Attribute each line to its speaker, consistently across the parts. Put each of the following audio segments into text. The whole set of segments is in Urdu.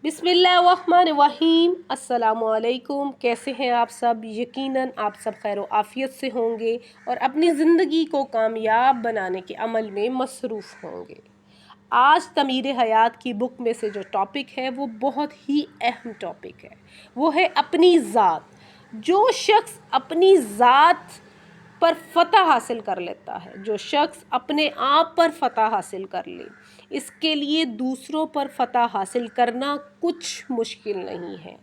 Speaker 1: بسم اللہ الرحمن الرحیم۔ السلام علیکم، کیسے ہیں آپ سب؟ یقیناً آپ سب خیر و عافیت سے ہوں گے اور اپنی زندگی کو کامیاب بنانے کے عمل میں مصروف ہوں گے۔ آج تعمیر حیات کی بک میں سے جو ٹاپک ہے وہ بہت ہی اہم ٹاپک ہے، وہ ہے اپنی ذات۔ جو شخص اپنی ذات پر فتح حاصل کر لیتا ہے، جو شخص اپنے آپ پر فتح حاصل کر لے، اس کے لیے دوسروں پر فتح حاصل کرنا کچھ مشکل نہیں ہے۔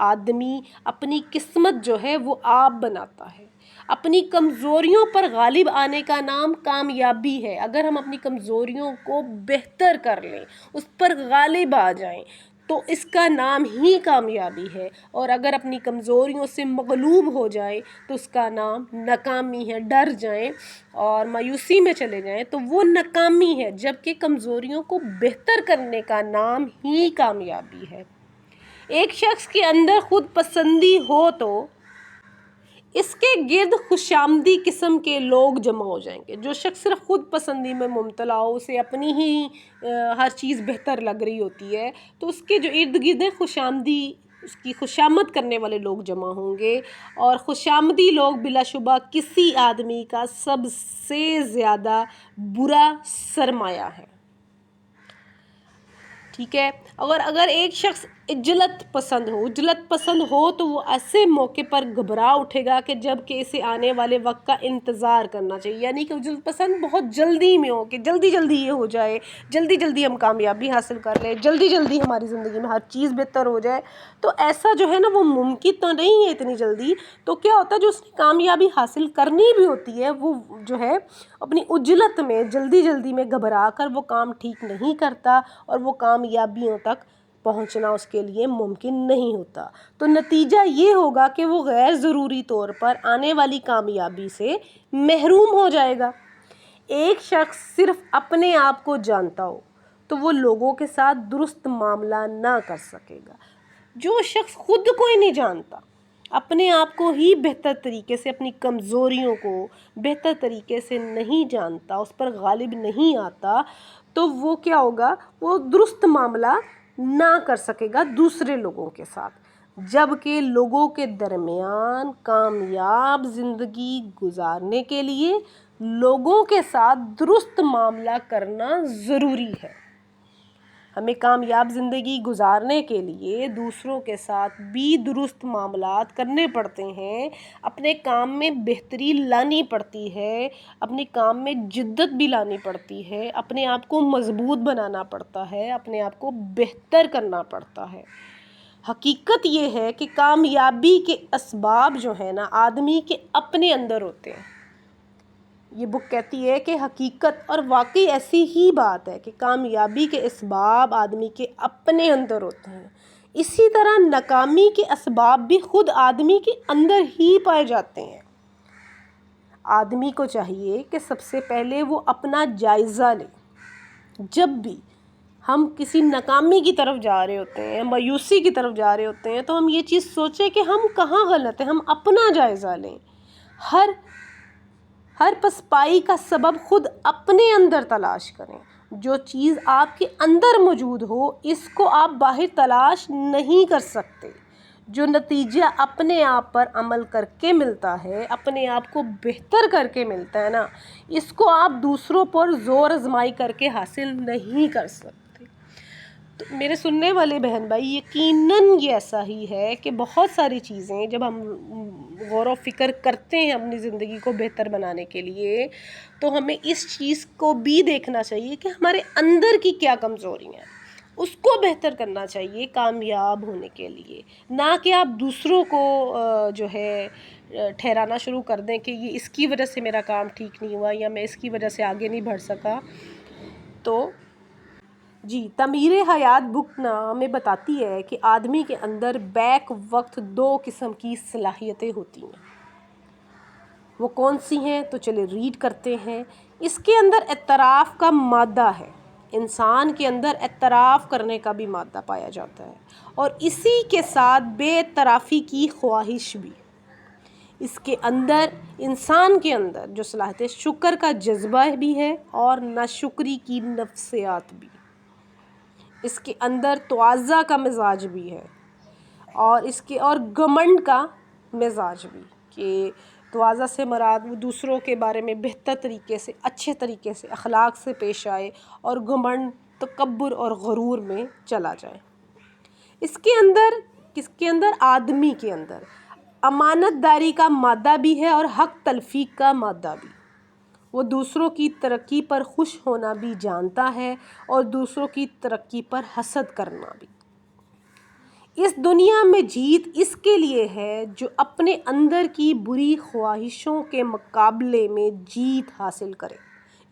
Speaker 1: آدمی اپنی قسمت جو ہے وہ آپ بناتا ہے۔ اپنی کمزوریوں پر غالب آنے کا نام کامیابی ہے۔ اگر ہم اپنی کمزوریوں کو بہتر کر لیں، اس پر غالب آ جائیں، تو اس کا نام ہی کامیابی ہے، اور اگر اپنی کمزوریوں سے مغلوب ہو جائیں تو اس کا نام ناکامی ہے۔ ڈر جائیں اور مایوسی میں چلے جائیں تو وہ ناکامی ہے، جبکہ کمزوریوں کو بہتر کرنے کا نام ہی کامیابی ہے۔ ایک شخص کے اندر خود پسندی ہو تو اس کے گرد خوشامدی قسم کے لوگ جمع ہو جائیں گے۔ جو شخص صرف خود پسندی میں مبتلا ہو، اسے اپنی ہی ہر چیز بہتر لگ رہی ہوتی ہے، تو اس کے جو ارد گرد ہے خوشامدی، اس کی خوشامد کرنے والے لوگ جمع ہوں گے، اور خوشامدی لوگ بلا شبہ کسی آدمی کا سب سے زیادہ برا سرمایہ ہے۔ ٹھیک ہے، اگر ایک شخص عجلت پسند ہو تو وہ ایسے موقع پر گھبرا اٹھے گا کہ جب کہ اسے آنے والے وقت کا انتظار کرنا چاہیے۔ یعنی کہ عجلت پسند بہت جلدی میں ہو کہ جلدی جلدی یہ ہو جائے، جلدی جلدی ہم کامیابی حاصل کر لیں، جلدی جلدی ہماری زندگی میں ہر چیز بہتر ہو جائے، تو ایسا جو ہے نا وہ ممکن تو نہیں ہے اتنی جلدی۔ تو کیا ہوتا ہے، جو اس نے کامیابی حاصل کرنی بھی ہوتی ہے، وہ جو ہے اپنی عجلت میں جلدی جلدی میں گھبرا کر وہ کام ٹھیک نہیں کرتا، اور وہ کامیابیوں تک پہنچنا اس کے لیے ممکن نہیں ہوتا۔ تو نتیجہ یہ ہوگا کہ وہ غیر ضروری طور پر آنے والی کامیابی سے محروم ہو جائے گا۔ ایک شخص صرف اپنے آپ کو جانتا ہو تو وہ لوگوں کے ساتھ درست معاملہ نہ کر سکے گا۔ جو شخص خود کو ہی نہیں جانتا، اپنے آپ کو ہی بہتر طریقے سے، اپنی کمزوریوں کو بہتر طریقے سے نہیں جانتا، اس پر غالب نہیں آتا، تو وہ کیا ہوگا، وہ درست معاملہ نہ کر سکے گا دوسرے لوگوں کے ساتھ۔ جبکہ لوگوں کے درمیان کامیاب زندگی گزارنے کے لیے لوگوں کے ساتھ درست معاملہ کرنا ضروری ہے۔ ہمیں کامیاب زندگی گزارنے کے لیے دوسروں کے ساتھ بھی درست معاملات کرنے پڑتے ہیں، اپنے کام میں بہتری لانی پڑتی ہے، اپنے کام میں جدت بھی لانی پڑتی ہے، اپنے آپ کو مضبوط بنانا پڑتا ہے، اپنے آپ کو بہتر کرنا پڑتا ہے۔ حقیقت یہ ہے کہ کامیابی کے اسباب جو ہیں نا آدمی کے اپنے اندر ہوتے ہیں۔ یہ بک کہتی ہے کہ حقیقت اور واقعی ایسی ہی بات ہے کہ کامیابی کے اسباب آدمی کے اپنے اندر ہوتے ہیں۔ اسی طرح ناکامی کے اسباب بھی خود آدمی کے اندر ہی پائے جاتے ہیں۔ آدمی کو چاہیے کہ سب سے پہلے وہ اپنا جائزہ لے۔ جب بھی ہم کسی ناکامی کی طرف جا رہے ہوتے ہیں، مایوسی کی طرف جا رہے ہوتے ہیں، تو ہم یہ چیز سوچیں کہ ہم کہاں غلط ہیں، ہم اپنا جائزہ لیں۔ ہر پسپائی کا سبب خود اپنے اندر تلاش کریں۔ جو چیز آپ کے اندر موجود ہو، اس کو آپ باہر تلاش نہیں کر سکتے۔ جو نتیجہ اپنے آپ پر عمل کر کے ملتا ہے، اپنے آپ کو بہتر کر کے ملتا ہے نا، اس کو آپ دوسروں پر زور آزمائی کر کے حاصل نہیں کر سکتے۔ تو میرے سننے والے بہن بھائی، یقیناً یہ ایسا ہی ہے کہ بہت ساری چیزیں جب ہم غور و فکر کرتے ہیں اپنی زندگی کو بہتر بنانے کے لیے، تو ہمیں اس چیز کو بھی دیکھنا چاہیے کہ ہمارے اندر کی کیا کمزوری ہیں، اس کو بہتر کرنا چاہیے کامیاب ہونے کے لیے، نہ کہ آپ دوسروں کو جو ہے ٹھہرانا شروع کر دیں کہ یہ اس کی وجہ سے میرا کام ٹھیک نہیں ہوا، یا میں اس کی وجہ سے آگے نہیں بڑھ سکا۔ تو تعمیر حیات بک ہمیں بتاتی ہے کہ آدمی کے اندر بیک وقت 2 قسم کی صلاحیتیں ہوتی ہیں۔ وہ کون سی ہیں؟ تو چلے ریڈ کرتے ہیں۔ اس کے اندر اعتراف کا مادہ ہے۔ انسان کے اندر اعتراف کرنے کا بھی مادہ پایا جاتا ہے، اور اسی کے ساتھ بے اعترافی کی خواہش بھی۔ اس کے اندر، انسان کے اندر جو صلاحیت ہے، شکر کا جذبہ بھی ہے اور ناشکری کی نفسیات بھی۔ اس کے اندر تواضع کا مزاج بھی ہے، اور اس کے اور گھمنڈ کا مزاج بھی، کہ تواضع سے مراد وہ دوسروں کے بارے میں بہتر طریقے سے، اچھے طریقے سے، اخلاق سے پیش آئے، اور گھمنڈ تکبر اور غرور میں چلا جائے۔ اس کے اندر آدمی کے اندر امانت داری کا مادہ بھی ہے اور حق تلفیق کا مادہ بھی۔ وہ دوسروں کی ترقی پر خوش ہونا بھی جانتا ہے اور دوسروں کی ترقی پر حسد کرنا بھی۔ اس دنیا میں جیت اس کے لیے ہے جو اپنے اندر کی بری خواہشوں کے مقابلے میں جیت حاصل کرے،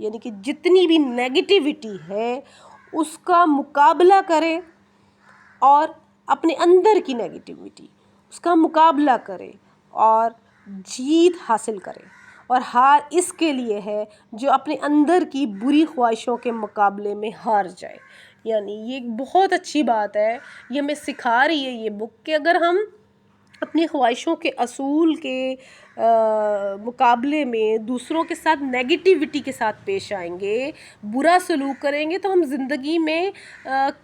Speaker 1: یعنی کہ جتنی بھی نیگیٹیوٹی ہے اس کا مقابلہ کرے، اور اپنے اندر کی نیگیٹیوٹی اس کا مقابلہ کرے اور جیت حاصل کرے۔ اور ہار اس کے لیے ہے جو اپنے اندر کی بری خواہشوں کے مقابلے میں ہار جائے۔ یعنی یہ ایک بہت اچھی بات ہے، یہ ہمیں سکھا رہی ہے یہ بک، کہ اگر ہم اپنی خواہشوں کے اصول کے مقابلے میں دوسروں کے ساتھ نیگیٹیوٹی کے ساتھ پیش آئیں گے، برا سلوک کریں گے، تو ہم زندگی میں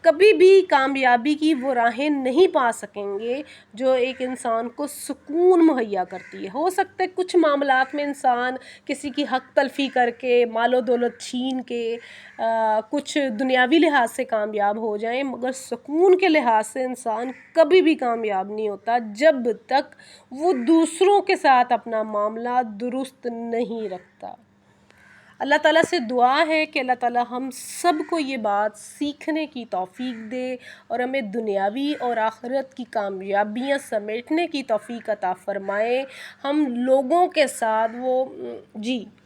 Speaker 1: کبھی بھی کامیابی کی وہ راہیں نہیں پا سکیں گے جو ایک انسان کو سکون مہیا کرتی ہے۔ ہو سکتا ہے کچھ معاملات میں انسان کسی کی حق تلفی کر کے، مال و دولت چھین کے، کچھ دنیاوی لحاظ سے کامیاب ہو جائیں، مگر سکون کے لحاظ سے انسان کبھی بھی کامیاب نہیں ہوتا جب تک وہ دوسروں کے ساتھ اپنا معاملہ درست نہیں رکھتا۔ اللہ تعالیٰ سے دعا ہے کہ اللہ تعالیٰ ہم سب کو یہ بات سیکھنے کی توفیق دے، اور ہمیں دنیاوی اور آخرت کی کامیابیاں سمیٹنے کی توفیق عطا فرمائے۔ ہم لوگوں کے ساتھ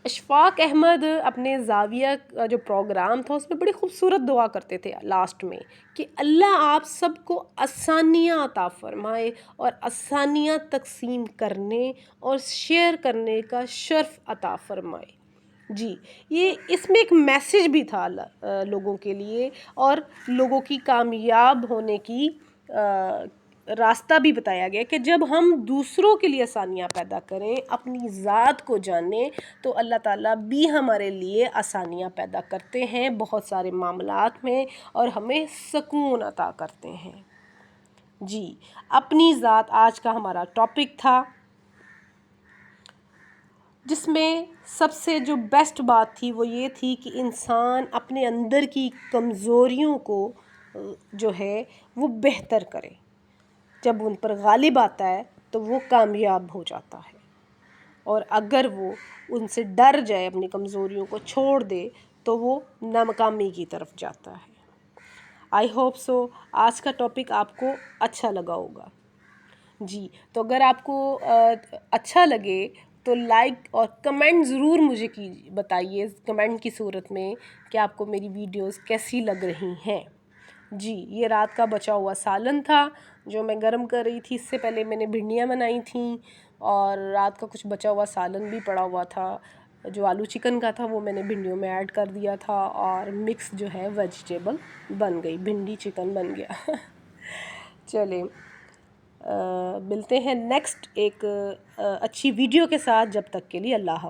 Speaker 1: اشفاق احمد اپنے زاویہ کا جو پروگرام تھا اس میں بڑی خوبصورت دعا کرتے تھے لاسٹ میں، کہ اللہ آپ سب کو آسانیاں عطا فرمائے، اور آسانیاں تقسیم کرنے اور شیئر کرنے کا شرف عطا فرمائے۔ یہ اس میں ایک میسیج بھی تھا لوگوں کے لیے، اور لوگوں کی کامیاب ہونے کی راستہ بھی بتایا گیا، کہ جب ہم دوسروں کے لیے آسانیاں پیدا کریں، اپنی ذات کو جانیں، تو اللہ تعالیٰ بھی ہمارے لیے آسانیاں پیدا کرتے ہیں بہت سارے معاملات میں، اور ہمیں سکون عطا کرتے ہیں۔ اپنی ذات آج کا ہمارا ٹاپک تھا، جس میں سب سے جو بیسٹ بات تھی وہ یہ تھی کہ انسان اپنے اندر کی کمزوریوں کو جو ہے وہ بہتر کرے، جب ان پر غالب آتا ہے تو وہ کامیاب ہو جاتا ہے، اور اگر وہ ان سے ڈر جائے، اپنی کمزوریوں کو چھوڑ دے، تو وہ ناکامی کی طرف جاتا ہے۔ آئی ہوپ سو آج کا ٹاپک آپ کو اچھا لگا ہوگا۔ تو اگر آپ کو اچھا لگے تو لائک اور کمنٹ ضرور مجھے بتائیے کمنٹ کی صورت میں کہ آپ کو میری ویڈیوز کیسی لگ رہی ہیں۔ یہ رات کا بچا ہوا سالن تھا جو میں گرم کر رہی تھی۔ اس سے پہلے میں نے بھنڈیاں بنائی تھیں، اور رات کا کچھ بچا ہوا سالن بھی پڑا ہوا تھا، جو آلو چکن کا تھا وہ میں نے بھنڈیوں میں ایڈ کر دیا تھا، اور مکس جو ہے ویجیٹیبل بن گئی، بھنڈی چکن بن گیا۔ چلیں ملتے ہیں نیکسٹ ایک اچھی ویڈیو کے ساتھ، جب تک کے لیے اللہ حافظ۔